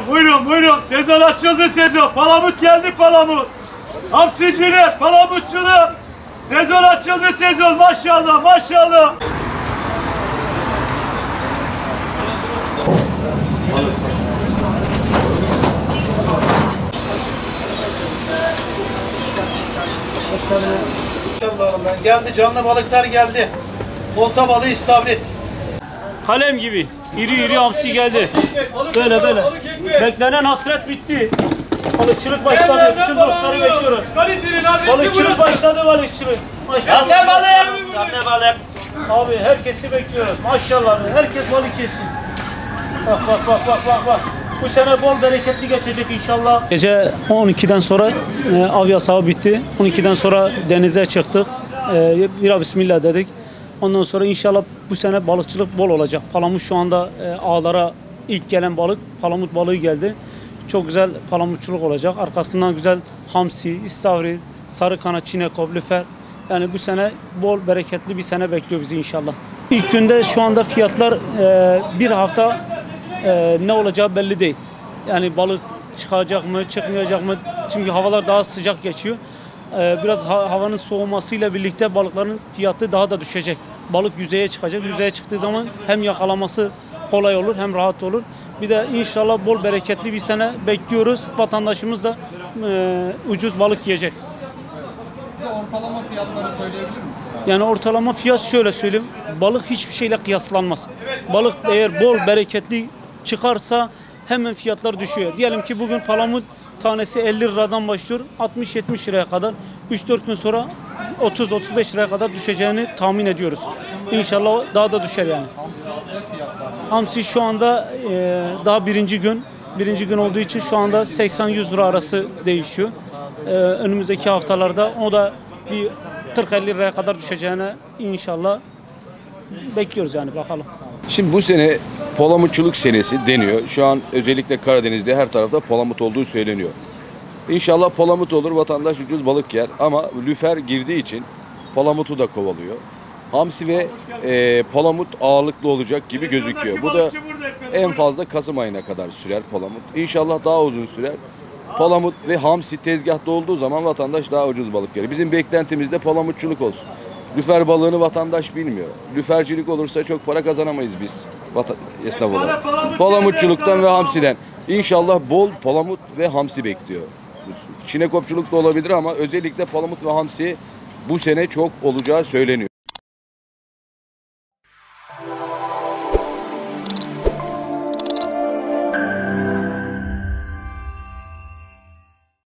buyurun buyurun. Sezon açıldı sezon. Palamut geldi palamut. Hamsicilik, palamutçuluk. Sezon açıldı sezon. Maşallah maşallah. Ben geldi, canlı balıklar geldi. Olta balığı istavrit. Kalem gibi. İri iri hamsi geldi. Böyle böyle. Beklenen hasret bitti. Balıkçılık başladı. Bütün dostları bekliyoruz. Balıkçılık başladı balıkçılık. Maşallah. Zaten balık. Zaten balık. Abi herkesi bekliyoruz. Maşallah. Herkes balık yesin. Bak bak bak bak bak bak. Bu sene bol bereketli geçecek inşallah. Gece 12'den sonra av yasağı bitti. 12'den sonra denize çıktık. Bir bismillah dedik. Ondan sonra inşallah bu sene balıkçılık bol olacak. Palamut şu anda ağlara ilk gelen balık palamut balığı geldi. Çok güzel palamutçuluk olacak. Arkasından güzel hamsi, istavrit, sarı kanat, çinekop, lüfer. Yani bu sene bol bereketli bir sene bekliyor bizi inşallah. İlk günde şu anda fiyatlar bir hafta ne olacağı belli değil. Yani balık çıkacak mı, çıkmayacak mı? Çünkü havalar daha sıcak geçiyor. Biraz havanın soğumasıyla birlikte balıkların fiyatı daha da düşecek. Balık yüzeye çıkacak. Yüzeye çıktığı zaman hem yakalaması kolay olur hem rahat olur. Bir de inşallah bol bereketli bir sene bekliyoruz. Vatandaşımız da ucuz balık yiyecek. Bize ortalama fiyatları söyleyebilir misiniz? Yani ortalama fiyat şöyle söyleyeyim. Balık hiçbir şeyle kıyaslanmaz. Balık eğer bol bereketli çıkarsa hemen fiyatlar düşüyor. Diyelim ki bugün palamut tanesi 50 liradan başlıyor 60-70 liraya kadar. 3-4 gün sonra 30-35 liraya kadar düşeceğini tahmin ediyoruz. İnşallah daha da düşer yani. Hamsi şu anda daha birinci gün olduğu için şu anda 80-100 lira arası değişiyor. Önümüzdeki haftalarda o da bir 40-50 liraya kadar düşeceğine inşallah bekliyoruz yani bakalım. Şimdi bu sene palamutçuluk senesi deniyor. Şu an özellikle Karadeniz'de her tarafta palamut olduğu söyleniyor. İnşallah palamut olur, vatandaş ucuz balık yer ama lüfer girdiği için palamutu da kovalıyor. Hamsi ve palamut ağırlıklı olacak gibi gözüküyor. Bu da en fazla Kasım ayına kadar sürer palamut. İnşallah daha uzun sürer. Palamut ve hamsi tezgahta olduğu zaman vatandaş daha ucuz balık yer. Bizim beklentimiz de palamutçuluk olsun. Lüfer balığını vatandaş bilmiyor. Lüfercilik olursa çok para kazanamayız biz esnaf olarak. Palamutçuluktan ve hamsiden. İnşallah bol palamut ve hamsi bekliyor. Çinekopçuluk da olabilir ama özellikle palamut ve hamsi bu sene çok olacağı söyleniyor.